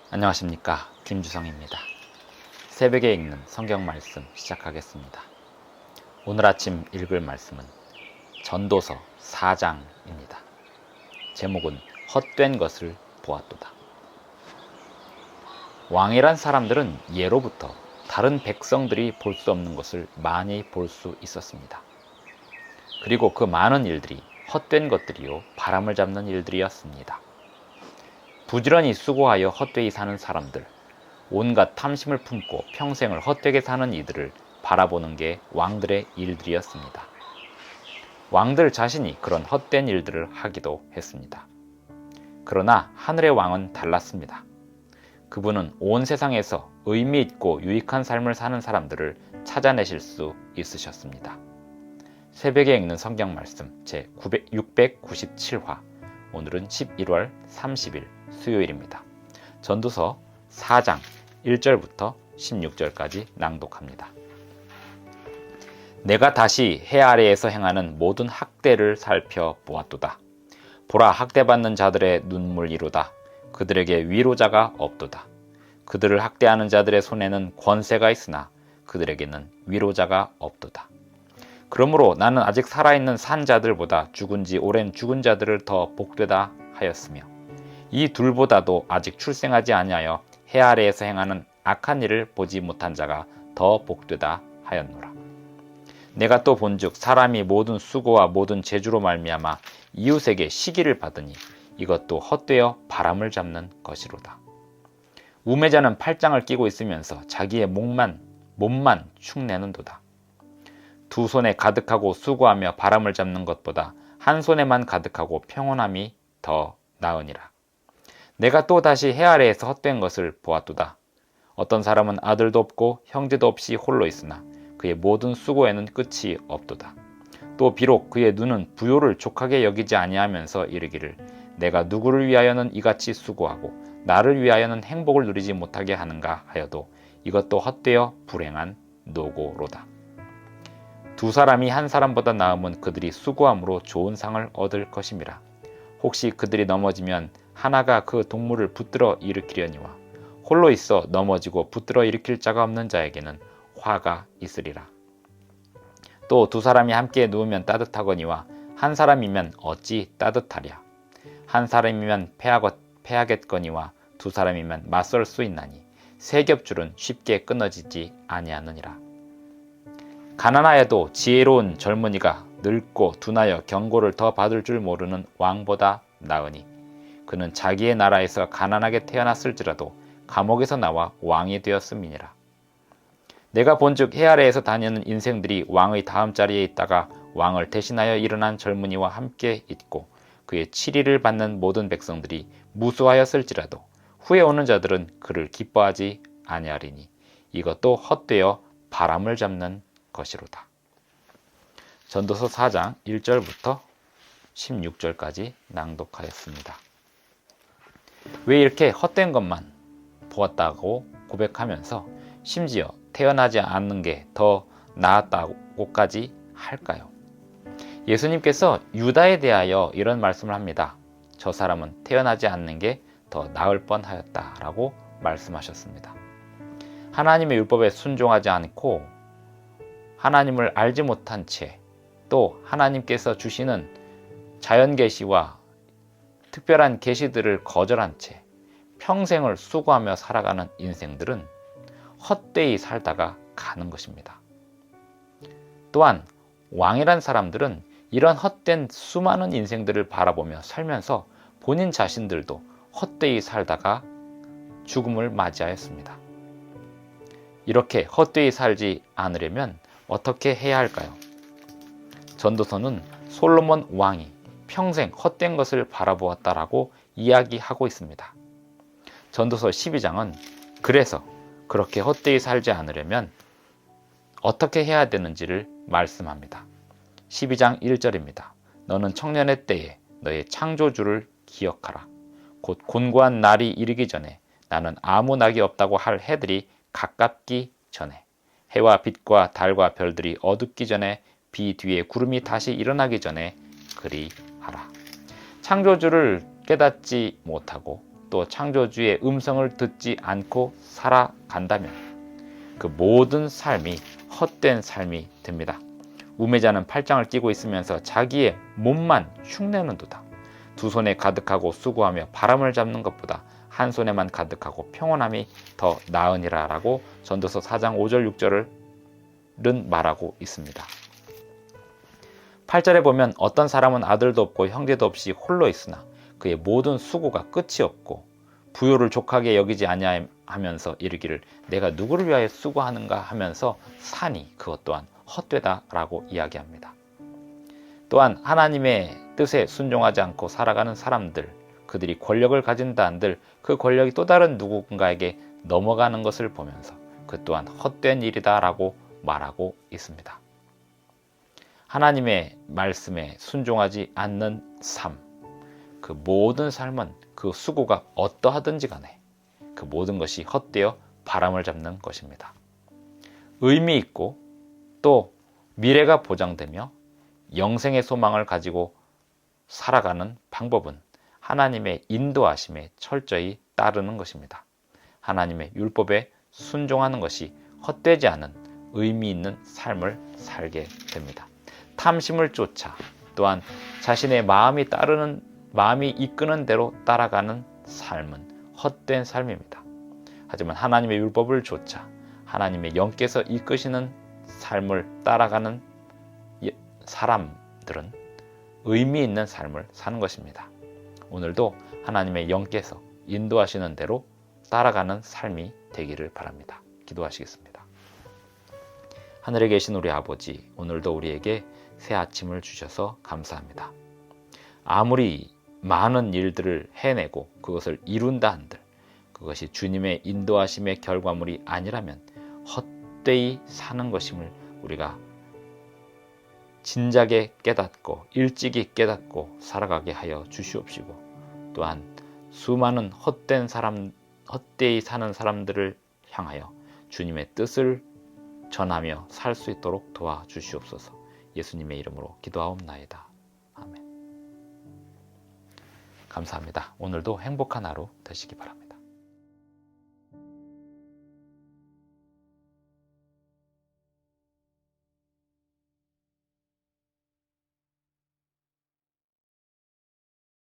안녕하십니까, 김주성입니다. 새벽에 읽는 성경 말씀 시작하겠습니다. 오늘 아침 읽을 말씀은 전도서 4장입니다. 제목은 헛된 것을 보았도다. 왕이란 사람들은 예로부터 다른 백성들이 볼 수 없는 것을 많이 볼 수 있었습니다. 그리고 그 많은 일들이 헛된 것들이요, 바람을 잡는 일들이었습니다. 부지런히 수고하여 헛되이 사는 사람들, 온갖 탐심을 품고 평생을 헛되게 사는 이들을 바라보는 게 왕들의 일들이었습니다. 왕들 자신이 그런 헛된 일들을 하기도 했습니다. 그러나 하늘의 왕은 달랐습니다. 그분은 온 세상에서 의미 있고 유익한 삶을 사는 사람들을 찾아내실 수 있으셨습니다. 새벽에 읽는 성경 말씀 제 697화, 오늘은 11월 30일 수요일입니다. 전도서 4장 1절부터 16절까지 낭독합니다. 내가 다시 해 아래에서 행하는 모든 학대를 살펴보았도다. 보라, 학대받는 자들의 눈물이로다. 그들에게 위로자가 없도다. 그들을 학대하는 자들의 손에는 권세가 있으나 그들에게는 위로자가 없도다. 그러므로 나는 아직 살아있는 산 자들보다 죽은 지 오랜 죽은 자들을 더 복되다 하였으며, 이 둘보다도 아직 출생하지 아니하여 해 아래에서 행하는 악한 일을 보지 못한 자가 더 복되다 하였노라. 내가 또 본즉 사람이 모든 수고와 모든 재주로 말미암아 이웃에게 시기를 받으니 이것도 헛되어 바람을 잡는 것이로다. 우매자는 팔짱을 끼고 있으면서 자기의 몸만 축내는도다. 두 손에 가득하고 수고하며 바람을 잡는 것보다 한 손에만 가득하고 평온함이 더 나으니라. 내가 또 다시 해 아래에서 헛된 것을 보았도다. 어떤 사람은 아들도 없고 형제도 없이 홀로 있으나 그의 모든 수고에는 끝이 없도다. 또 비록 그의 눈은 부요를 족하게 여기지 아니하면서 이르기를 내가 누구를 위하여는 이같이 수고하고 나를 위하여는 행복을 누리지 못하게 하는가 하여도 이것도 헛되어 불행한 노고로다. 두 사람이 한 사람보다 나음은 그들이 수고함으로 좋은 상을 얻을 것임이라. 혹시 그들이 넘어지면 하나가 그 동물을 붙들어 일으키려니와 홀로 있어 넘어지고 붙들어 일으킬 자가 없는 자에게는 화가 있으리라. 또 두 사람이 함께 누우면 따뜻하거니와 한 사람이면 어찌 따뜻하랴. 한 사람이면 패하겠거니와 두 사람이면 맞설 수 있나니 세 겹줄은 쉽게 끊어지지 아니하느니라. 가난하여도 지혜로운 젊은이가 늙고 둔하여 경고를 더 받을 줄 모르는 왕보다 나으니 그는 자기의 나라에서 가난하게 태어났을지라도 감옥에서 나와 왕이 되었음이니라. 내가 본즉 해 아래에서 다니는 인생들이 왕의 다음 자리에 있다가 왕을 대신하여 일어난 젊은이와 함께 있고 그의 치리를 받는 모든 백성들이 무수하였을지라도 후에 오는 자들은 그를 기뻐하지 아니하리니 이것도 헛되어 바람을 잡는 것이로다. 전도서 4장 1절부터 16절까지 낭독하였습니다. 왜 이렇게 헛된 것만 보았다고 고백하면서 심지어 태어나지 않는 게 더 나았다고까지 할까요? 예수님께서 유다에 대하여 이런 말씀을 합니다. 저 사람은 태어나지 않는 게 더 나을 뻔하였다라고 말씀하셨습니다. 하나님의 율법에 순종하지 않고 하나님을 알지 못한 채, 또 하나님께서 주시는 자연 계시와 특별한 계시들을 거절한 채 평생을 수고하며 살아가는 인생들은 헛되이 살다가 가는 것입니다. 또한 왕이란 사람들은 이런 헛된 수많은 인생들을 바라보며 살면서 본인 자신들도 헛되이 살다가 죽음을 맞이하였습니다. 이렇게 헛되이 살지 않으려면 어떻게 해야 할까요? 전도서는 솔로몬 왕이 평생 헛된 것을 바라보았다라고 이야기하고 있습니다. 전도서 12장은 그래서 그렇게 헛되이 살지 않으려면 어떻게 해야 되는지를 말씀합니다. 12장 1절입니다. 너는 청년의 때에 너의 창조주를 기억하라. 곧 곤고한 날이 이르기 전에 나는 아무 낙이 없다고 할 해들이 가깝기 전에 해와 빛과 달과 별들이 어둡기 전에 비 뒤에 구름이 다시 일어나기 전에 그리하라. 창조주를 깨닫지 못하고 또 창조주의 음성을 듣지 않고 살아간다면 그 모든 삶이 헛된 삶이 됩니다. 우매자는 팔짱을 끼고 있으면서 자기의 몸만 흉내는도다. 두 손에 가득하고 수고하며 바람을 잡는 것보다 한 손에만 가득하고 평온함이 더 나으니라 라고 전도서 4장 5절 6절은 말하고 있습니다. 8절에 보면 어떤 사람은 아들도 없고 형제도 없이 홀로 있으나 그의 모든 수고가 끝이 없고 부요를 족하게 여기지 아니하면서 이르기를 내가 누구를 위하여 수고하는가 하면서 사니 그것 또한 헛되다 라고 이야기합니다. 또한 하나님의 뜻에 순종하지 않고 살아가는 사람들, 그들이 권력을 가진다 한들 그 권력이 또 다른 누군가에게 넘어가는 것을 보면서 그 또한 헛된 일이다 라고 말하고 있습니다. 하나님의 말씀에 순종하지 않는 삶, 그 모든 삶은 그 수고가 어떠하든지 간에 그 모든 것이 헛되어 바람을 잡는 것입니다. 의미 있고 또 미래가 보장되며 영생의 소망을 가지고 살아가는 방법은 하나님의 인도하심에 철저히 따르는 것입니다. 하나님의 율법에 순종하는 것이 헛되지 않은 의미 있는 삶을 살게 됩니다. 탐심을 쫓아 또한 자신의 마음이 이끄는 대로 따라가는 삶은 헛된 삶입니다. 하지만 하나님의 율법을 쫓아 하나님의 영께서 이끄시는 삶을 따라가는 사람들은 의미 있는 삶을 사는 것입니다. 오늘도 하나님의 영께서 인도하시는 대로 따라가는 삶이 되기를 바랍니다. 기도하시겠습니다. 하늘에 계신 우리 아버지, 오늘도 우리에게 새 아침을 주셔서 감사합니다. 아무리 많은 일들을 해내고 그것을 이룬다 한들 그것이 주님의 인도하심의 결과물이 아니라면 헛되이 사는 것임을 우리가 진작에 깨닫고 일찍이 깨닫고 살아가게 하여 주시옵시고 또한 수많은 헛되이 사는 사람들을 향하여 주님의 뜻을 전하며 살 수 있도록 도와주시옵소서. 예수님의 이름으로 기도하옵나이다. 아멘. 감사합니다. 오늘도 행복한 하루 되시기 바랍니다.